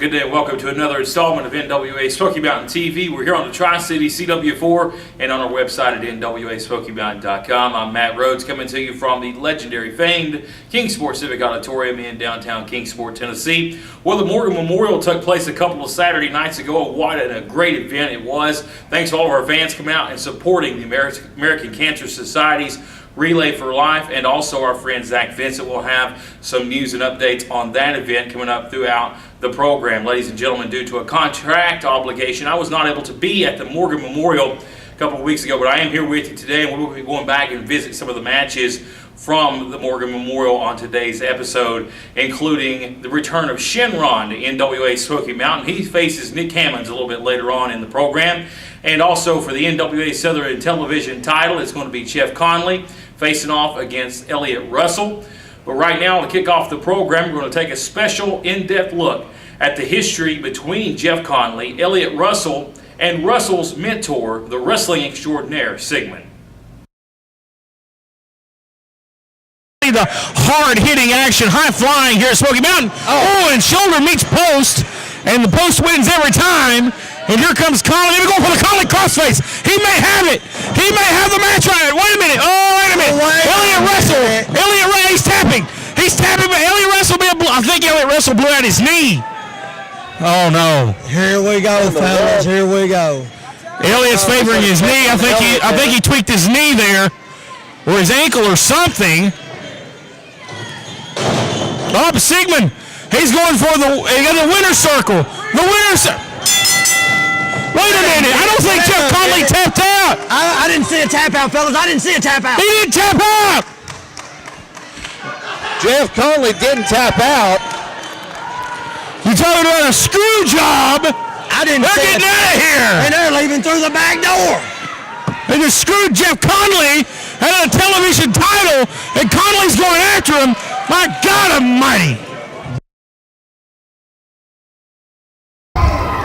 Good day and welcome to another installment of NWA Smoky Mountain TV. We're here on the Tri-City CW4 and on our website at NWASmokyMountain.com. I'm Matt Rhodes coming to you from the legendary, famed Kingsport Civic Auditorium in downtown Kingsport, Tennessee, where the Morgan Memorial took place a couple of Saturday nights ago. What a great event it was. Thanks to all of our fans coming out and supporting the American Cancer Society's Relay for Life, and also our friend Zach Vincent will have some news and updates on that event coming up throughout the program. Ladies and gentlemen, due to a contract obligation, I was not able to be at the Morgan Memorial a couple of weeks ago, but I am here with you today, and we will be going back and visit some of the matches from the Morgan Memorial on today's episode, including the return of Shenron to NWA Smoky Mountain. He faces Nick Hammonds a little bit later on in the program. And also for the NWA Southern Television title, it's going to be Jeff Conley facing off against Elliott Russell. But right now, to kick off the program, we're going to take a special in-depth look at the history between Jeff Conley, Elliott Russell, and Russell's mentor, the wrestling extraordinaire, Sigmund. The hard-hitting action, high-flying here at Smoky Mountain. Oh, and shoulder meets post, and the post wins every time. And here comes Conley. They're going for the Conley crossface. He may have it. He may have the match right. Wait a minute. Elliott Russell. He's tapping. He's tapping, but Elliott Russell, I think Elliott Russell blew out his knee. Oh, no. Here we go, fellas. Here we go. Elliott's favoring his knee. I think he tweaked his knee there, or his ankle or something. Oh, Sigmund. He's going for the winner's circle. The winner's circle. Wait a minute, I don't think Jeff Conley tapped out. I didn't see a tap out, fellas. I didn't see a tap out. He didn't tap out. Jeff Conley didn't tap out. You're talking about a screw job. They're getting out of here. And they're leaving through the back door. They just screwed Jeff Conley out of a television title, and Conley's going after him. My God almighty.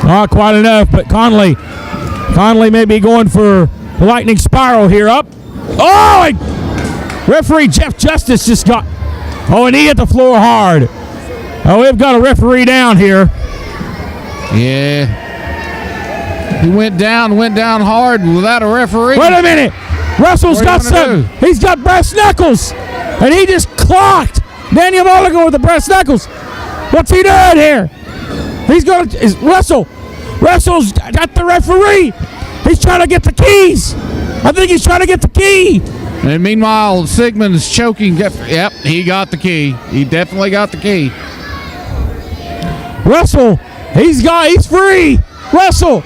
Not quite enough, but Conley may be going for the lightning spiral here up. Oh, and referee Jeff Justice just got, and he hit the floor hard. Oh, we've got a referee down here. Yeah. He went down hard without a referee. Wait a minute. Russell's got he's got brass knuckles, and he just clocked Daniel Mulligan with the brass knuckles. What's he doing here? Russell's got the referee. He's trying to get the keys. I think he's trying to get the key. And meanwhile, Sigmund is choking. Yep, he got the key. He definitely got the key. Russell, he's free. Russell.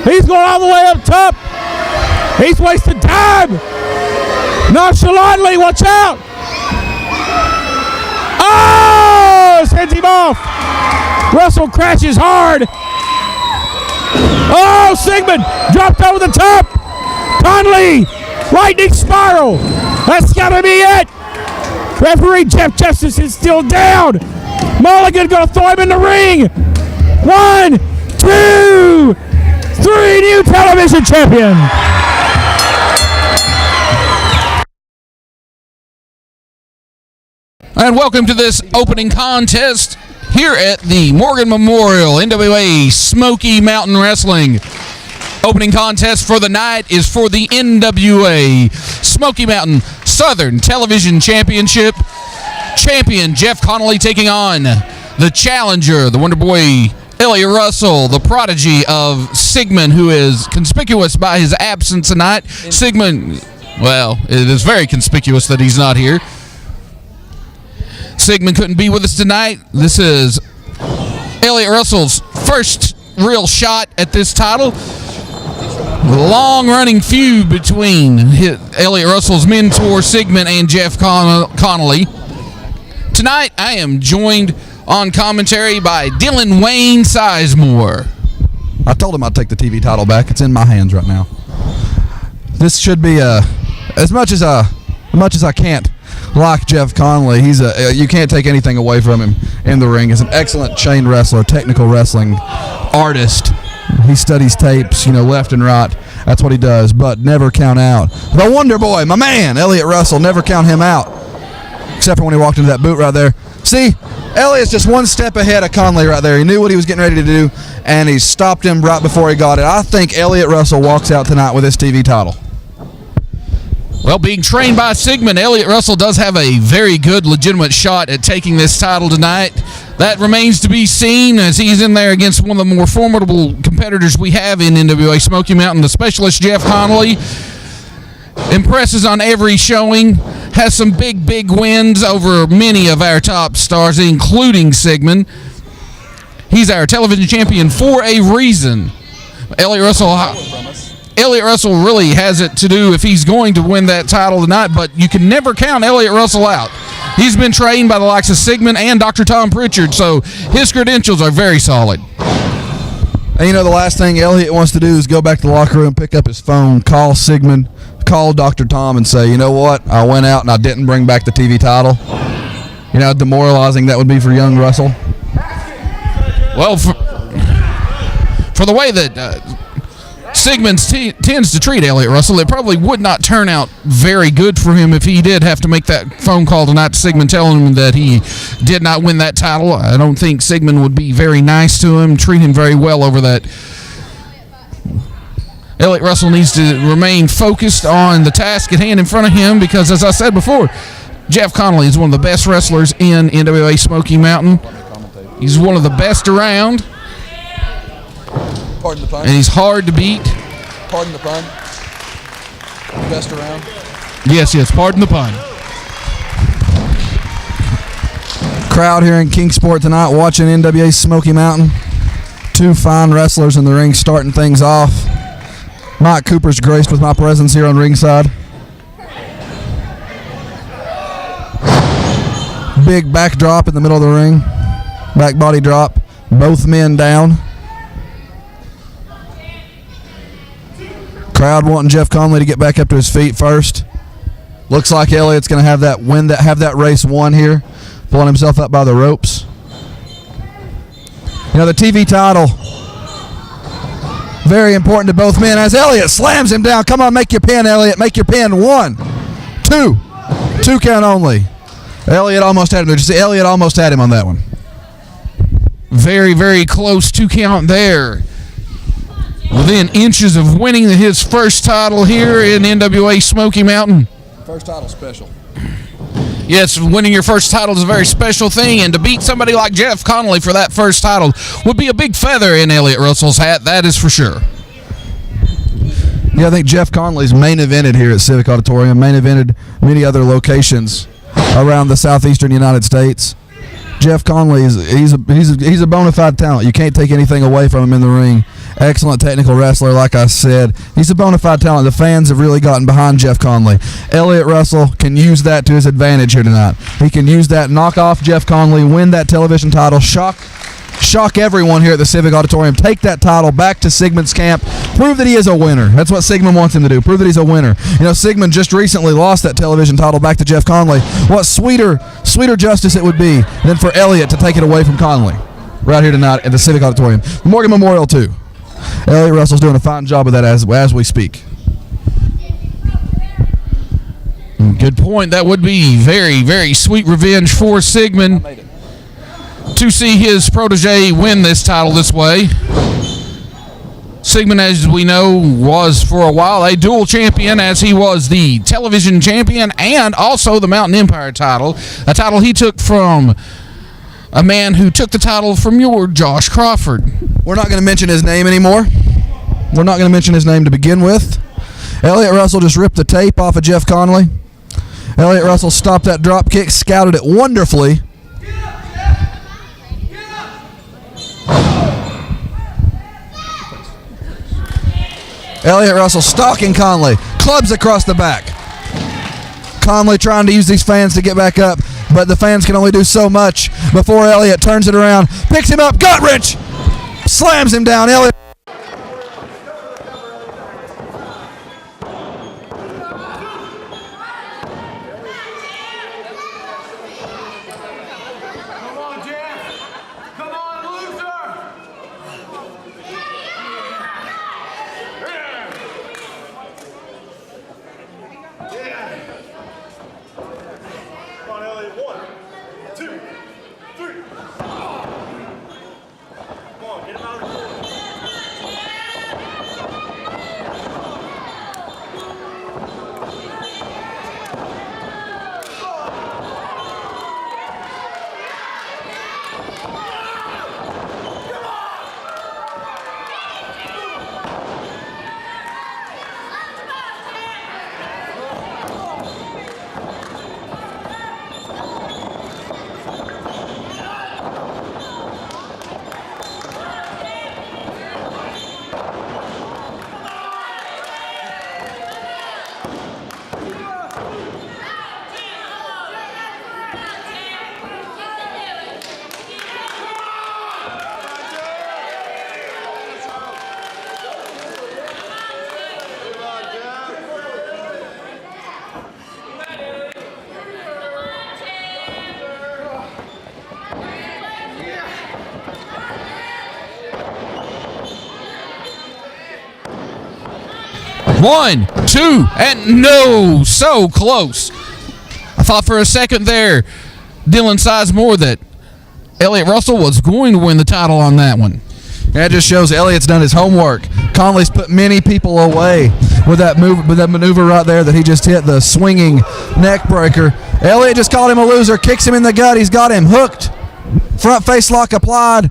He's going all the way up top. He's wasting time. Nonchalantly, watch out. Oh, sends him off. Russell crashes hard. Oh, Sigmund dropped over the top. Conley, lightning spiral. That's got to be it. Referee Jeff Justice is still down. Mulligan going to throw him in the ring. 1, 2, 3, new television champion. And welcome to this opening contest here at the Morgan Memorial NWA Smoky Mountain Wrestling. Opening contest for the night is for the NWA Smoky Mountain Southern Television Championship. Champion Jeff Conley taking on the challenger, the Wonder Boy Elliott Russell, the prodigy of Sigmund, who is conspicuous by his absence tonight. Sigmund, well, it is very conspicuous that he's not here. Sigmund couldn't be with us tonight. This is Elliott Russell's first real shot at this title. Long-running feud between Elliott Russell's mentor, Sigmund, and Jeff Conley. Tonight, I am joined on commentary by Dylan Wayne Sizemore. I told him I'd take the TV title back. It's in my hands right now. This should be as much as I can't like Jeff Conley. He's you can't take anything away from him in the ring. He's an excellent chain wrestler, technical wrestling artist. He studies tapes, left and right. That's what he does, but never count out. The Wonder Boy, my man, Elliott Russell, never count him out. Except for when he walked into that boot right there. See, Elliott's just one step ahead of Conley right there. He knew what he was getting ready to do, and he stopped him right before he got it. I think Elliott Russell walks out tonight with this TV title. Well, being trained by Sigmund, Elliott Russell does have a very good, legitimate shot at taking this title tonight. That remains to be seen as he's in there against one of the more formidable competitors we have in NWA Smoky Mountain, the specialist Jeff Connolly. Impresses on every showing, has some big wins over many of our top stars, including Sigmund. He's our television champion for a reason. Elliott Russell really has it to do if he's going to win that title tonight, but you can never count Elliott Russell out. He's been trained by the likes of Sigmund and Dr. Tom Pritchard, so his credentials are very solid. And you know, the last thing Elliott wants to do is go back to the locker room, pick up his phone, call Sigmund, call Dr. Tom and say, you know what, I went out and I didn't bring back the TV title. You know how demoralizing that would be for young Russell. Well, for the way that Sigmund tends to treat Elliott Russell, it probably would not turn out very good for him if he did have to make that phone call tonight to Sigmund telling him that he did not win that title. I don't think Sigmund would be very nice to him, treat him very well over that. Elliott Russell needs to remain focused on the task at hand in front of him because, as I said before, Jeff Connolly is one of the best wrestlers in NWA Smoky Mountain. He's one of the best around. Pardon the pun. And he's hard to beat. Pardon the pun. Best around. Yes, pardon the pun. Crowd here in Kingsport tonight watching NWA Smoky Mountain. Two fine wrestlers in the ring starting things off. Mike Cooper's graced with my presence here on ringside. Big backdrop in the middle of the ring. Back body drop. Both men down. Crowd wanting Jeff Conley to get back up to his feet first. Looks like Elliott's going to have that race won here, pulling himself up by the ropes. You know, the TV title, very important to both men as Elliott slams him down. Come on, make your pin, Elliott. Make your pin. 1, 2. 2 count only. Elliott almost had him. Did you see? Elliott almost had him on that one. Very, very close 2 count there. Within inches of winning his first title here in NWA Smoky Mountain. First title special. Yes, winning your first title is a very special thing, and to beat somebody like Jeff Connolly for that first title would be a big feather in Elliott Russell's hat, that is for sure. Yeah, I think Jeff Conley's main evented here at Civic Auditorium, main evented many other locations around the southeastern United States. Jeff Conley he's a bona fide talent. You can't take anything away from him in the ring. Excellent technical wrestler, like I said. He's a bona fide talent. The fans have really gotten behind Jeff Conley. Elliott Russell can use that to his advantage here tonight. He can use that, knock off Jeff Conley, win that television title, shock everyone here at the Civic Auditorium, take that title back to Sigmund's camp, prove that he is a winner. That's what Sigmund wants him to do, prove that he's a winner. You know, Sigmund just recently lost that television title back to Jeff Conley. What sweeter justice it would be than for Elliott to take it away from Conley right here tonight at the Civic Auditorium. Morgan Memorial, too. Elliott Russell's doing a fine job of that as we speak. Good point. That would be very, very sweet revenge for Sigmund to see his protege win this title this way. Sigmund, as we know, was for a while a dual champion, as he was the television champion and also the Mountain Empire title, a title he took from a man who took the title from your Josh Crawford. We're not going to mention his name anymore. We're not going to mention his name to begin with. Elliott Russell just ripped the tape off of Jeff Conley. Elliott Russell stopped that drop kick, scouted it wonderfully. Elliott Russell stalking Conley, clubs across the back. Conley trying to use these fans to get back up, but the fans can only do so much before Elliott turns it around, picks him up, gut wrench, slams him down. Elliott. Come on, Elliott. 1, 2, 3. 1, 2, and no, so close. I thought for a second there, Dylan Sizemore, that Elliott Russell was going to win the title on that one. That just shows Elliott's done his homework. Conley's put many people away with that move, with that maneuver right there that he just hit, the swinging neck breaker. Elliott just called him a loser, kicks him in the gut. He's got him hooked. Front face lock applied.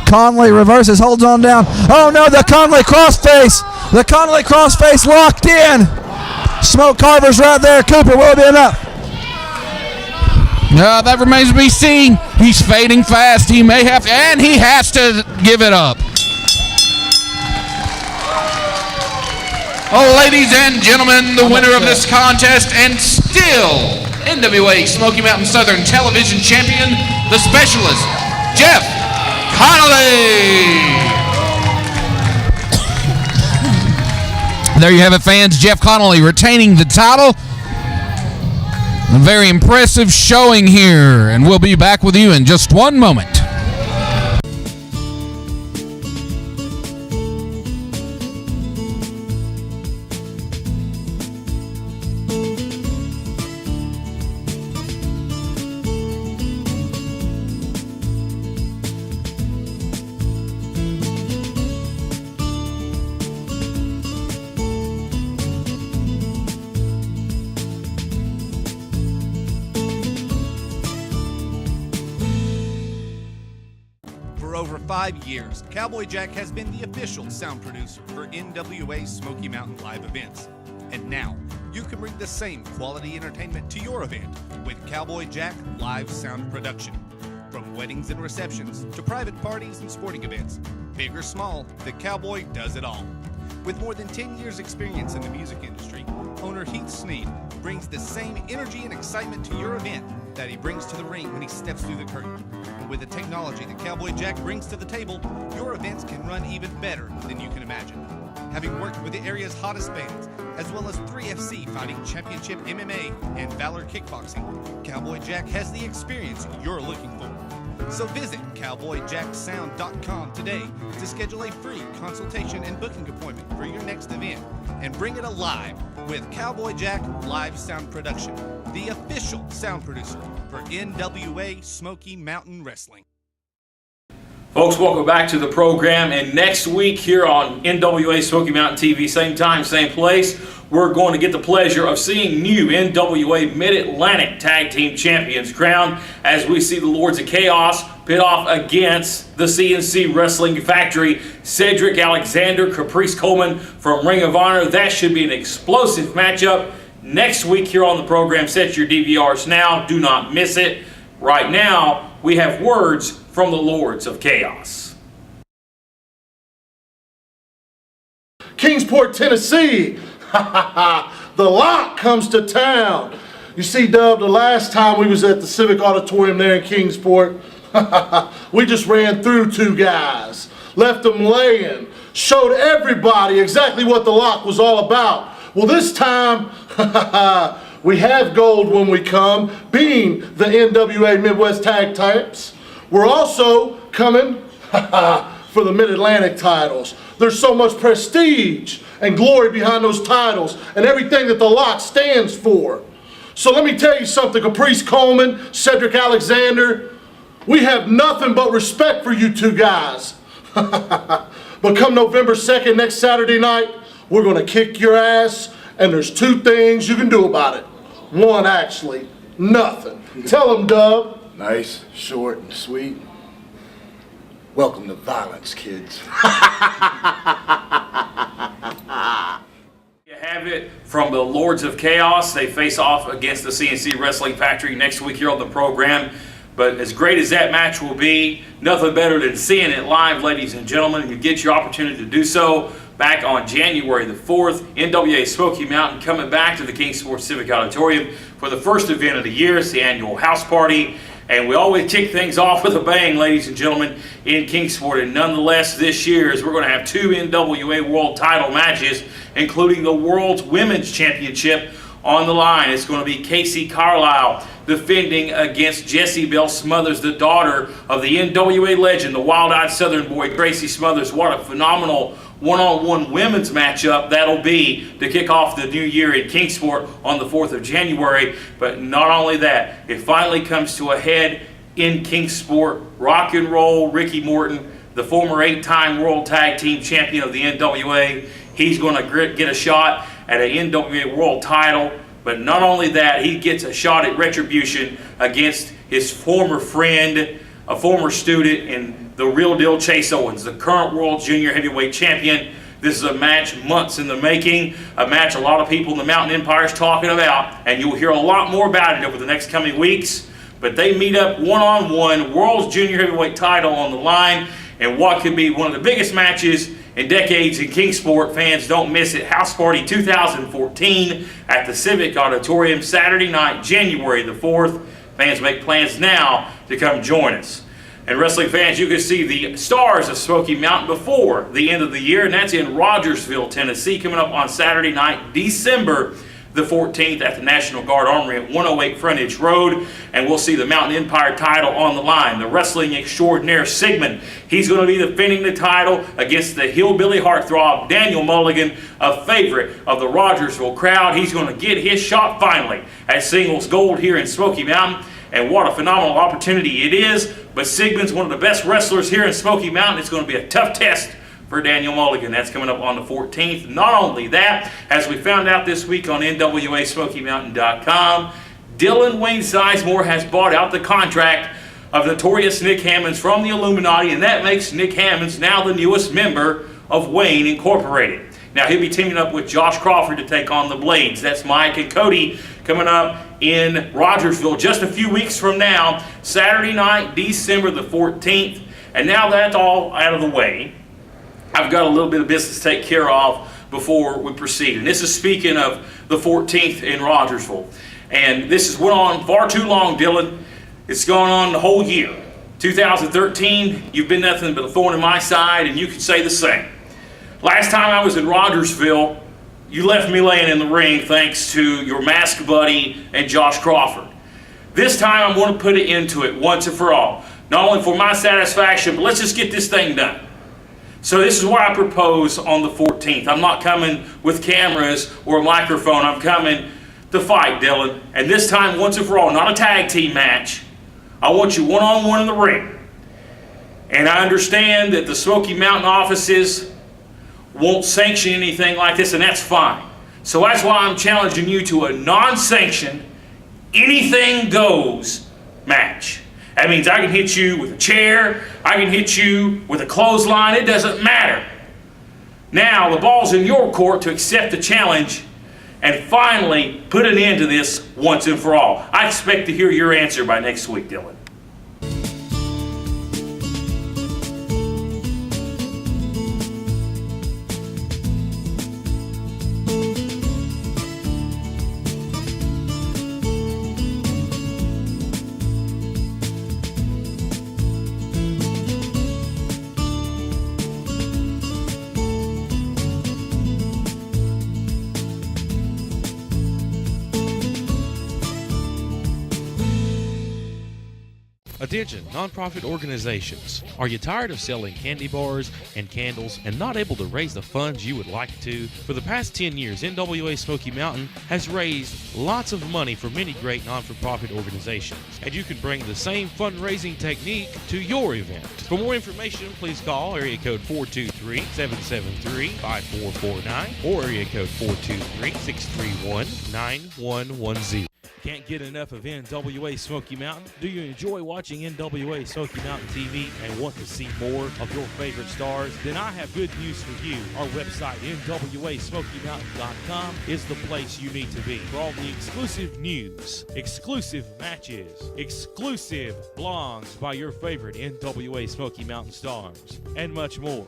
Conley reverses, holds on down. Oh no, the Conley crossface. The Conley crossface locked in. Smoke Carver's right there. Cooper, will it be enough? That remains to be seen. He's fading fast. He may have to, and he has to give it up. Oh, ladies and gentlemen, the winner of this contest and still NWA Smoky Mountain Southern Television Champion, the Specialist, Jeff Connolly. There you have it, fans. Jeff Connolly retaining the title. A very impressive showing here, and we'll be back with you in just one moment. For over 5 years, Cowboy Jack has been the official sound producer for NWA Smoky Mountain live events. And now, you can bring the same quality entertainment to your event with Cowboy Jack live sound production. From weddings and receptions to private parties and sporting events, big or small, the Cowboy does it all. With more than 10 years experience in the music industry, owner Heath Sneed brings the same energy and excitement to your event that he brings to the ring when he steps through the curtain. And with the technology that Cowboy Jack brings to the table, your events can run even better than you can imagine. Having worked with the area's hottest bands, as well as 3FC Fighting Championship MMA and Valor Kickboxing, Cowboy Jack has the experience you're looking for. So visit CowboyJackSound.com today to schedule a free consultation and booking appointment for your next event and bring it alive with Cowboy Jack Live Sound Production, the official sound producer for NWA Smoky Mountain Wrestling. Folks, welcome back to the program, and next week here on NWA Smoky Mountain TV, same time, same place, we're going to get the pleasure of seeing new NWA Mid-Atlantic Tag Team Champions crowned as we see the Lords of Chaos pit off against the CNC Wrestling Factory, Cedric Alexander, Caprice Coleman from Ring of Honor. That should be an explosive matchup next week here on the program. Set your DVRs now. Do not miss it. Right now, we have words from the Lords of Chaos. Kingsport, Tennessee. The Lock comes to town. You see, Dub, the last time we was at the Civic Auditorium there in Kingsport, we just ran through 2 guys, left them laying, showed everybody exactly what the Lock was all about. Well, this time, we have gold when we come, being the NWA Midwest Tag Types. We're also coming for the Mid-Atlantic titles. There's so much prestige and glory behind those titles and everything that the Lock stands for. So let me tell you something, Caprice Coleman, Cedric Alexander, we have nothing but respect for you 2 guys. But come November 2nd, next Saturday night, we're going to kick your ass, and there's 2 things you can do about it. 1, actually, nothing. Tell them, Dub. Nice, short, and sweet. Welcome to violence, kids. You have it from the Lords of Chaos. They face off against the CNC Wrestling Factory next week here on the program. But as great as that match will be, nothing better than seeing it live, ladies and gentlemen. You get your opportunity to do so back on January the 4th. NWA Smoky Mountain coming back to the Kingsport Civic Auditorium for the first event of the year. It's the annual house party. And we always kick things off with a bang, ladies and gentlemen, in Kingsport. And nonetheless, this year is we're going to have 2 NWA World title matches, including the World's Women's Championship on the line. It's going to be Casey Carlisle defending against Jessie Bell Smothers, the daughter of the NWA legend, the wild-eyed Southern boy, Gracie Smothers. What a phenomenal one-on-one women's matchup. That'll be to kick off the new year in Kingsport on the 4th of January. But not only that, it finally comes to a head in Kingsport. Rock and Roll Ricky Morton, the former 8-time World Tag Team Champion of the NWA, he's going to get a shot at an NWA World title. But not only that, he gets a shot at retribution against his former friend, a former student, and the real deal Chase Owens, the current World Junior Heavyweight Champion. This is a match months in the making, a match a lot of people in the Mountain Empire is talking about, and you'll hear a lot more about it over the next coming weeks. But they meet up one-on-one, World Junior Heavyweight title on the line, and what could be one of the biggest matches in decades in Kingsport. Fans, don't miss it. House Party 2014 at the Civic Auditorium, Saturday night, January the 4th. Fans, make plans now to come join us. And wrestling fans, you can see the stars of Smoky Mountain before the end of the year, and that's in Rogersville, Tennessee, coming up on Saturday night, December the 14th at the National Guard Armory at 108 Frontage Road, and we'll see the Mountain Empire title on the line. The wrestling extraordinaire Sigmund, he's going to be defending the title against the hillbilly heartthrob Daniel Mulligan, a favorite of the Rogersville crowd. He's going to get his shot finally at singles gold here in Smoky Mountain, and what a phenomenal opportunity it is. But Sigmund's one of the best wrestlers here in Smoky Mountain. It's going to be a tough test for Daniel Mulligan. That's coming up on the 14th. Not only that, as we found out this week on NWASmokyMountain.com, Dylan Wayne Sizemore has bought out the contract of notorious Nick Hammonds from the Illuminati, and that makes Nick Hammonds now the newest member of Wayne Incorporated. Now he'll be teaming up with Josh Crawford to take on the Blades. That's Mike and Cody coming up in Rogersville just a few weeks from now, Saturday night, December the 14th. And now that's all out of the way, I've got a little bit of business to take care of before we proceed. And this is speaking of the 14th in Rogersville. And this has went on far too long, Dylan. It's gone on the whole year. 2013, you've been nothing but a thorn in my side, and you could say the same. Last time I was in Rogersville, you left me laying in the ring thanks to your mask buddy and Josh Crawford. This time I'm going to put it into it once and for all. Not only for my satisfaction, but let's just get this thing done. So this is what I propose on the 14th. I'm not coming with cameras or a microphone. I'm coming to fight, Dylan. And this time, once and for all, not a tag team match. I want you one-on-one in the ring. And I understand that the Smoky Mountain offices won't sanction anything like this, and that's fine. So that's why I'm challenging you to a non-sanctioned, anything goes match. That means I can hit you with a chair, I can hit you with a clothesline, it doesn't matter. Now the ball's in your court to accept the challenge and finally put an end to this once and for all. I expect to hear your answer by next week, Dylan. Attention, nonprofit organizations. Are you tired of selling candy bars and candles and not able to raise the funds you would like to? For the past 10 years, NWA Smoky Mountain has raised lots of money for many great non-for-profit organizations, and you can bring the same fundraising technique to your event. For more information, please call area code 423-773-5449 or area code 423-631-9110. Can't get enough of NWA Smoky Mountain? Do you enjoy watching NWA Smoky Mountain TV and want to see more of your favorite stars? Then I have good news for you. Our website, NWASmokyMountain.com, is the place you need to be for all the exclusive news, exclusive matches, exclusive blogs by your favorite NWA Smoky Mountain stars, and much more.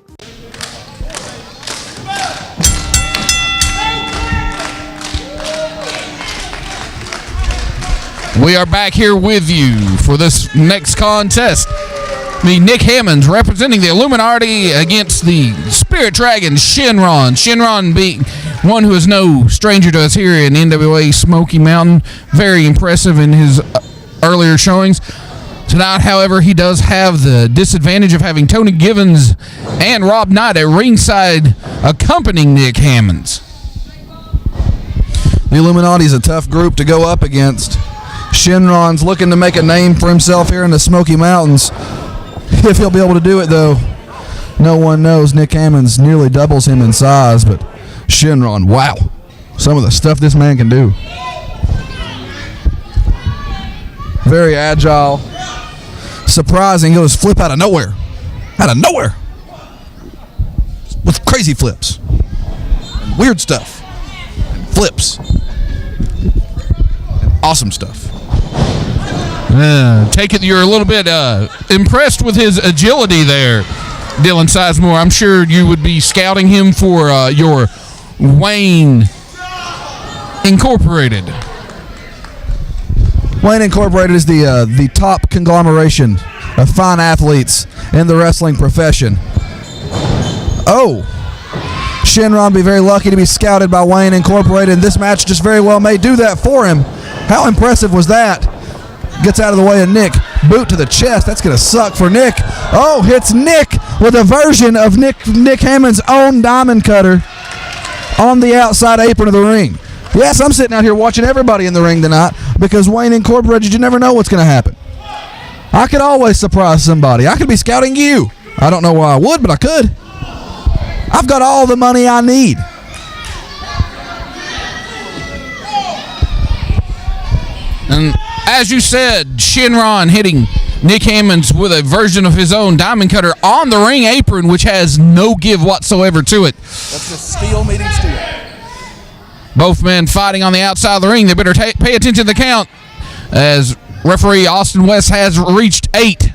We are back here with you for this next contest. The Nick Hammonds representing the Illuminati against the Spirit Dragon Shenron. Shenron being one who is no stranger to us here in NWA Smoky Mountain. Very impressive in his earlier showings. Tonight, however, he does have the disadvantage of having Tony Givens and Rob Knight at ringside accompanying Nick Hammonds. The Illuminati is a tough group to go up against. Shenron's looking to make a name for himself here in the Smoky Mountains. If he'll be able to do it, though, no one knows. Nick Hammonds nearly doubles him in size, but Shenron, wow. Some of the stuff this man can do. Very agile. Surprising. He'll just flip out of nowhere. Out of nowhere. With crazy flips. And weird stuff. And flips. And awesome stuff. Take it you're a little bit impressed with his agility there, Dylan Sizemore. I'm sure you would be scouting him for your Wayne Incorporated. Wayne Incorporated is the top conglomeration of fine athletes in the wrestling profession. Oh, Shenron be very lucky to be scouted by Wayne Incorporated. This match just very well may do that for him. How impressive was that? Gets out of the way of Nick. Boot to the chest. That's going to suck for Nick. Oh, hits Nick with a version of Nick Hammonds' own diamond cutter on the outside apron of the ring. Yes, I'm sitting out here watching everybody in the ring tonight because Wayne Incorporated, you never know what's going to happen. I could always surprise somebody. I could be scouting you. I don't know why I would, but I could. I've got all the money I need. And as you said, Shenron hitting Nick Hammonds with a version of his own diamond cutter on the ring apron, which has no give whatsoever to it. That's just steel meeting steel. Both men fighting on the outside of the ring. They better pay attention to the count as referee Austin West has reached 8.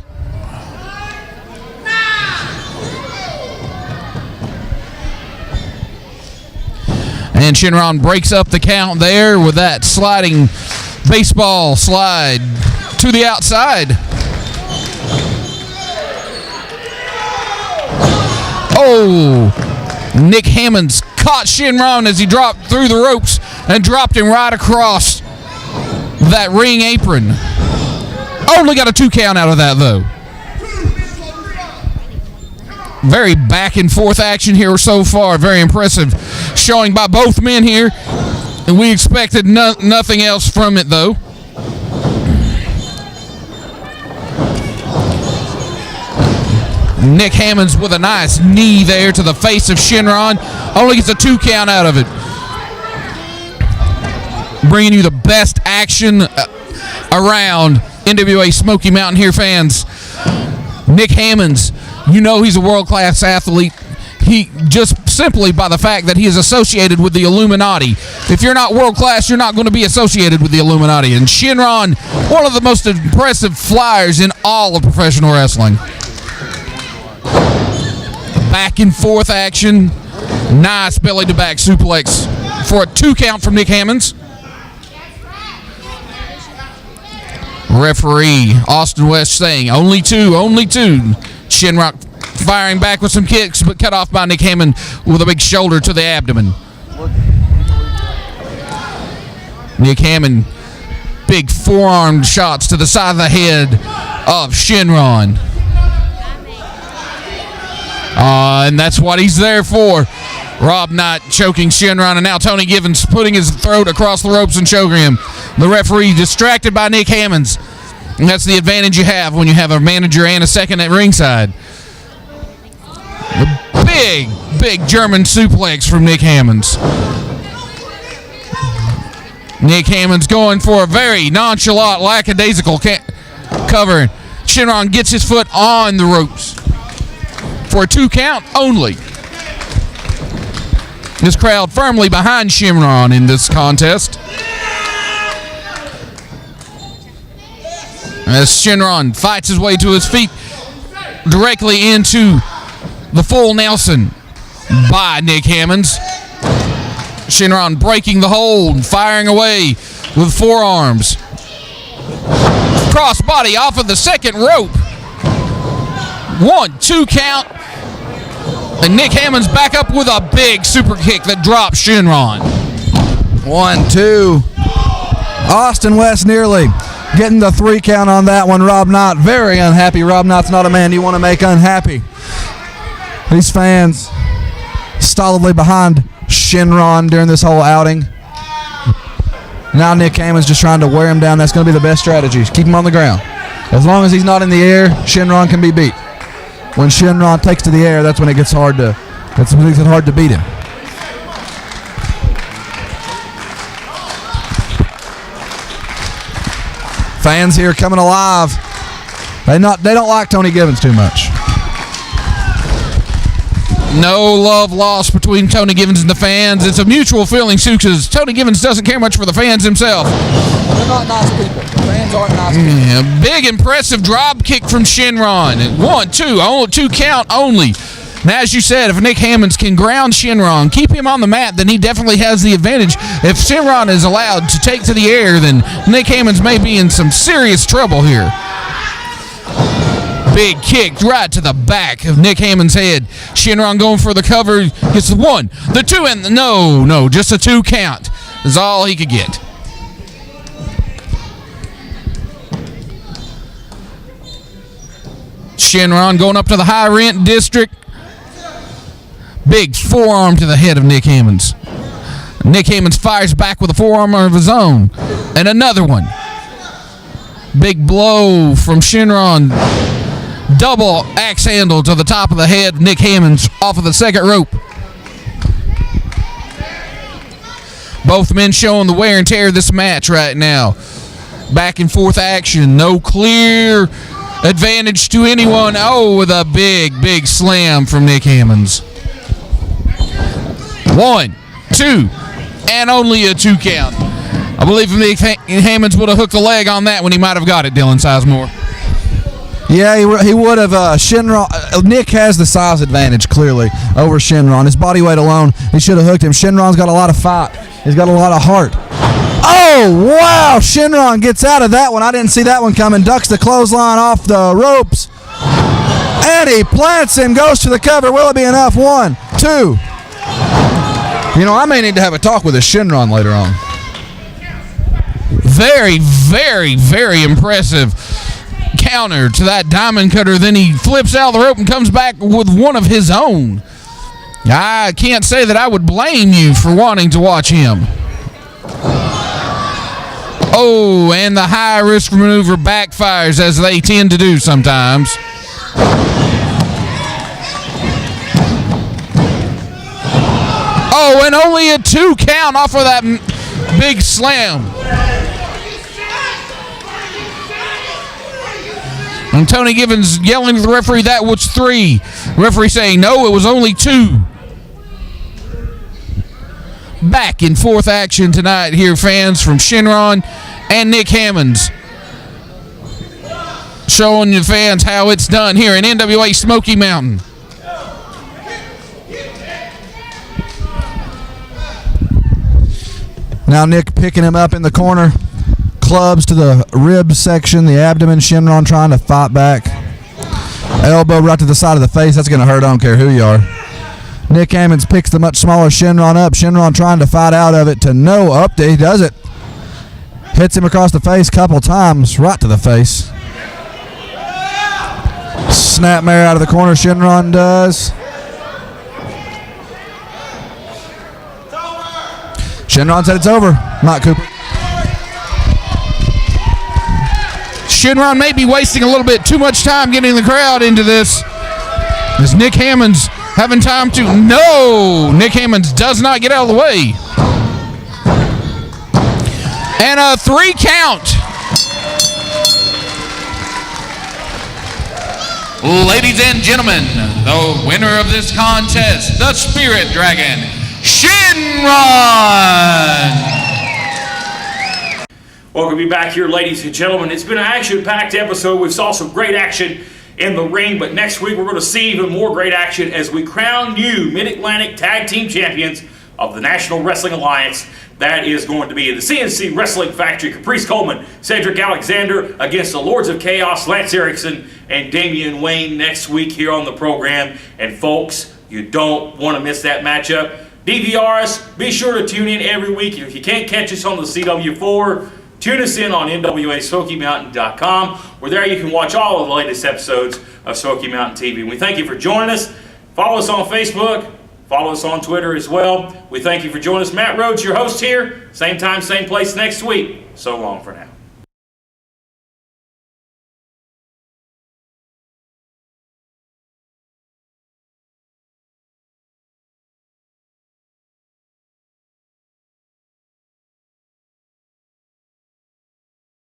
And Shenron breaks up the count there with that sliding baseball slide to the outside. Oh, Nick Hammonds caught Shenron as he dropped through the ropes and dropped him right across that ring apron. Only got a 2 count out of that, though. Very back and forth action here so far. Very impressive showing by both men here. And we expected nothing else from it, though. Nick Hammonds with a nice knee there to the face of Shenron. Only gets a 2 count out of it. Bringing you the best action around NWA Smoky Mountain here, fans. Nick Hammonds, you know he's a world-class athlete. He just simply by the fact that he is associated with the Illuminati. If you're not world-class, you're not going to be associated with the Illuminati. And Shenron, one of the most impressive flyers in all of professional wrestling. Back and forth action. Nice belly to back suplex for a 2 count from Nick Hammonds. Referee Austin West saying only 2, only 2. Shenron firing back with some kicks, but cut off by Nick Hammond with a big shoulder to the abdomen. Nick Hammond, big forearm shots to the side of the head of Shenron. And that's what he's there for. Rob Knight choking Shenron, and now Tony Givens putting his throat across the ropes and choking him. The referee distracted by Nick Hammonds. And that's the advantage you have when you have a manager and a second at ringside. The big German suplex from Nick Hammonds. Nick Hammonds going for a very nonchalant, lackadaisical cover. Shenron gets his foot on the ropes for a 2 count only. This crowd firmly behind Shenron in this contest. As Shenron fights his way to his feet directly into the full Nelson by Nick Hammonds. Shenron breaking the hold, firing away with forearms. Crossbody off of the second rope. 1, 2 count. And Nick Hammonds back up with a big super kick that drops Shenron. 1, 2. Austin West nearly getting the 3 count on that one. Rob Knott, very unhappy. Rob Knott's not a man you want to make unhappy. These fans stolidly behind Shenron during this whole outing. Now Nick Hammonds just trying to wear him down. That's going to be the best strategy. Keep him on the ground. As long as he's not in the air, Shenron can be beat. When Shenron takes to the air, that's when it gets hard to beat him. Fans here coming alive. They don't like Tony Givens too much. No love lost between Tony Givens and the fans. It's a mutual feeling, too, because Tony Givens doesn't care much for the fans himself. They're not nice people. The fans aren't nice people. Yeah, big, impressive drop kick from Shenron. 1, 2, 2 count only. And as you said, if Nick Hammonds can ground Shenron, keep him on the mat, then he definitely has the advantage. If Shenron is allowed to take to the air, then Nick Hammonds may be in some serious trouble here. Big kick right to the back of Nick Hammonds' head. Shenron going for the cover. Gets the 1, the 2, and no, just a 2 count is all he could get. Shenron going up to the high rent district. Big forearm to the head of Nick Hammonds. Nick Hammonds fires back with a forearm of his own. And another one. Big blow from Shenron. Double axe handle to the top of the head. Nick Hammonds off of the second rope. Both men showing the wear and tear of this match right now. Back and forth action. No clear advantage to anyone. Oh, with a big slam from Nick Hammonds. 1, 2, and only a 2 count. I believe if Nick Hammonds would have hooked the leg on that one, he might have got it, Dylan Sizemore. Yeah, he would have. Shenron. Nick has the size advantage, clearly, over Shenron. His body weight alone, he should have hooked him. Shenron's got a lot of fight. He's got a lot of heart. Oh, wow. Shenron gets out of that one. I didn't see that one coming. Ducks the clothesline off the ropes. And he plants him, goes to the cover. Will it be enough? 1, 2. You know, I may need to have a talk with a Shenron later on. Very impressive counter to that diamond cutter. Then he flips out of the rope and comes back with one of his own. I can't say that I would blame you for wanting to watch him. Oh, and the high-risk maneuver backfires, as they tend to do sometimes. Oh, and only a 2 count off of that big slam. And Tony Givens yelling to the referee that was 3. Referee saying no, it was only 2. Back and forth action tonight here, fans, from Shenron and Nick Hammonds. Showing the fans how it's done here in NWA Smoky Mountain. Now Nick picking him up in the corner. Clubs to the rib section, the abdomen. Shenron trying to fight back. Elbow right to the side of the face. That's going to hurt. I don't care who you are. Nick Hammonds picks the much smaller Shenron up. Shenron trying to fight out of it to no up. He does it. Hits him across the face a couple times. Right to the face. Snapmare out of the corner. Shenron does. Shenron said it's over. Not Cooper. Shenron may be wasting a little bit too much time getting the crowd into this. As Nick Hammonds having time to... No! Nick Hammonds does not get out of the way. And a 3 count. Ladies and gentlemen, the winner of this contest, the Spirit Dragon, Shenron. Welcome to be back here, ladies and gentlemen. It's been an action-packed episode. We saw some great action in the ring, but next week we're going to see even more great action as we crown new Mid-Atlantic Tag Team Champions of the National Wrestling Alliance. That is going to be in the CNC Wrestling Factory. Caprice Coleman, Cedric Alexander against the Lords of Chaos, Lance Erickson and Damian Wayne next week here on the program. And folks, you don't want to miss that matchup. DVRs, be sure to tune in every week. If you can't catch us on the CW4, Tune us in on NWASmokyMountain.com, where there you can watch all of the latest episodes of Smoky Mountain TV. We thank you for joining us. Follow us on Facebook. Follow us on Twitter as well. We thank you for joining us. Matt Rhodes, your host here. Same time, same place next week. So long for now.